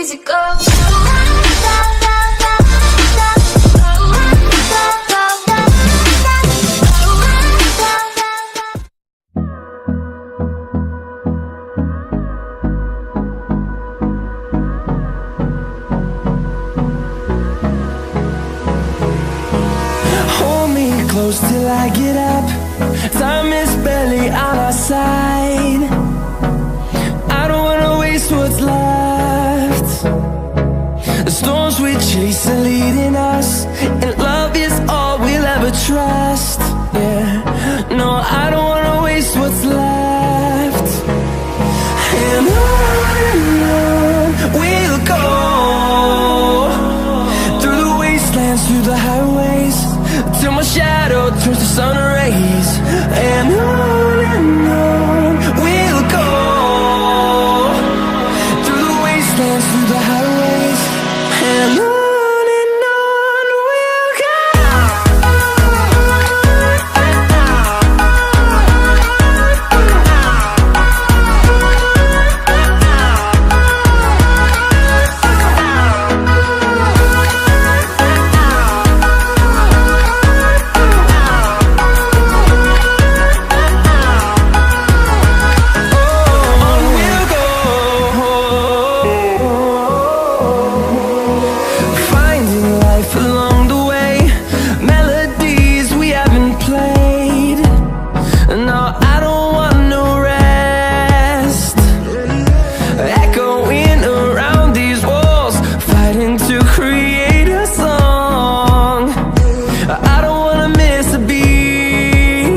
easy go. Hold me close till I get up. Time is barely on our side. I don't wanna waste what's left. The storms we chase are leading us, and love is all we'll ever trust. Yeah, no, I don't wanna waste what's left. And on we'll go, through the wastelands, through the highways, till my shadow turns to sun rays. And on we'll go, through the wastelands, through the highways, and on we'll go. Finding life along the way, melodies we haven't played. No, I don't want no rest. Echoing around these walls, fighting to create a song. I don't wanna miss a beat.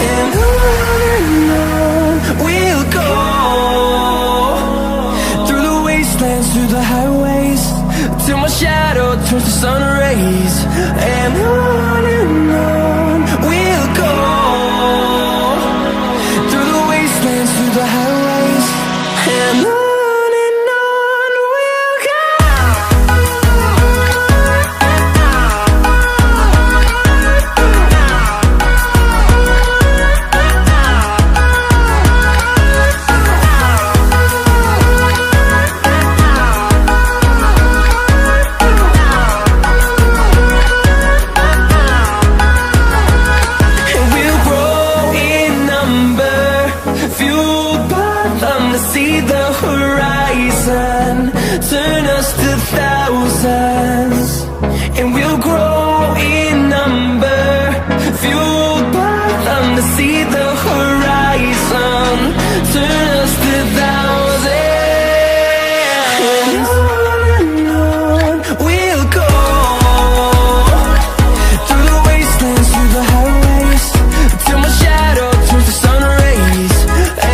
And on we'll go, through the wastelands, through the highways, till my shadow turns to sun rays. And on we'll go, through the wastelands, through the highways, and on we'll go. And we'll grow in number, fueled by them to see the horizon, turn us to thousands. And we'll grow in number, fueled by them to see the horizon, turn us to thousands. And on we'll go, through the wastelands, through the highways, till my shadow turns to sun rays.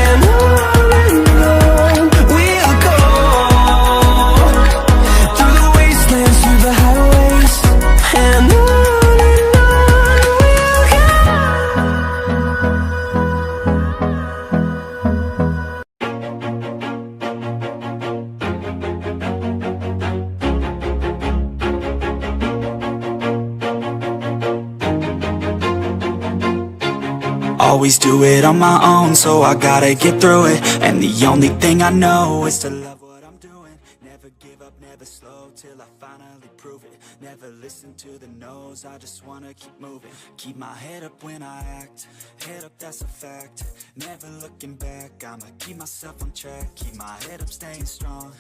And on we'll go, through the wastelands, through the highways, and on we'll go. Always do it on my own, so I gotta get through it. And the only thing I know is to love what I'm doing. Never give up, never slow, till I finally prove it. Never listen to the no's, I just wanna keep moving. Keep my head up when I act, head up, that's a fact. Never looking back, I'ma keep myself on track. Keep my head up, staying strong,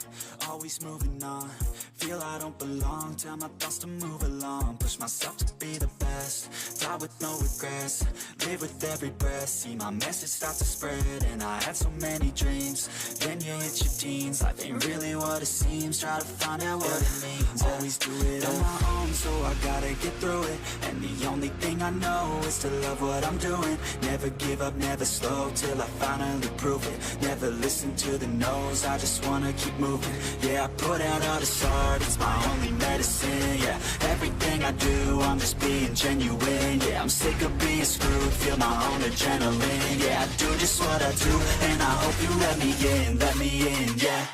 always moving on. Feel I don't belong, tell my thoughts to move along. Push myself to be the best, die with no regrets. Live with every breath, see my message start to spread. And I had so many dreams, then you hit your teens. Life ain't really what it seems, try to find out what it means. Always do it on my own, so I gotta get through it. And the only thing I know is to love what I'm doing. Never give up, never slow, till I finally prove it. Never listen to the no's, I just wanna keep moving. Yeah, I put out all this art, it's my only medicine. Yeah, everything I do, I'm just being genuine. Yeah, I'm sick of being screwed, feel my own adrenaline. Yeah, I do just what I do, and I hope you let me in, yeah.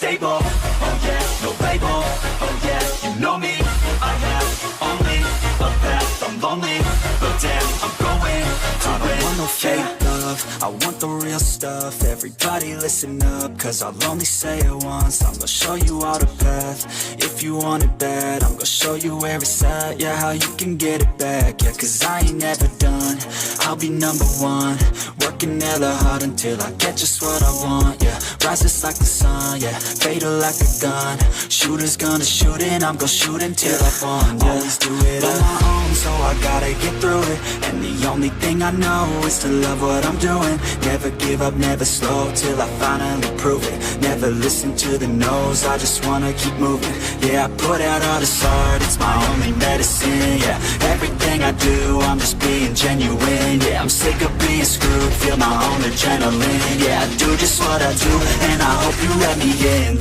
stable, oh yeah, no label, oh yeah, you know me. I have only a path, I'm lonely, but damn, I'm going to win. I don't want no fake love, I want the real stuff. Everybody listen up, cause I'll only say it once. I'm gonna show you all the path, if you want it bad. I'm gonna show you where it's at, yeah, how you can get it back. Yeah, cause I ain't never done, I'll be number one. Working hella hard until I get just what I want, yeah. Rises like the sun, yeah, fatal like a gun. Shooter's gonna shoot and I'm gonna shoot until I fall, yeah. Always do it on my own, so I gotta get through it. And the only thing I know is to love what I'm doing. Never give up, never slow, till I finally prove it. Never listen to the no's, I just wanna keep moving. Yeah, I put out all this art, it's my only medicine, yeah. Everything I do, I'm just being genuine, yeah. I'm sick of being screwed, feel my own adrenaline, yeah. I do just what I do, and I hope you let me in,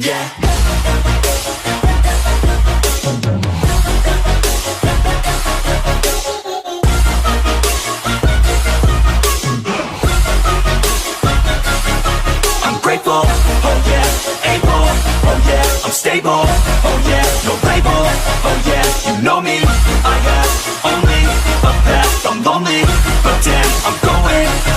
yeah. I'm grateful, oh yeah, able, oh yeah, I'm stable, oh yeah, no label, oh yeah, you know me. I have only a path, I'm lonely, but damn, I'm going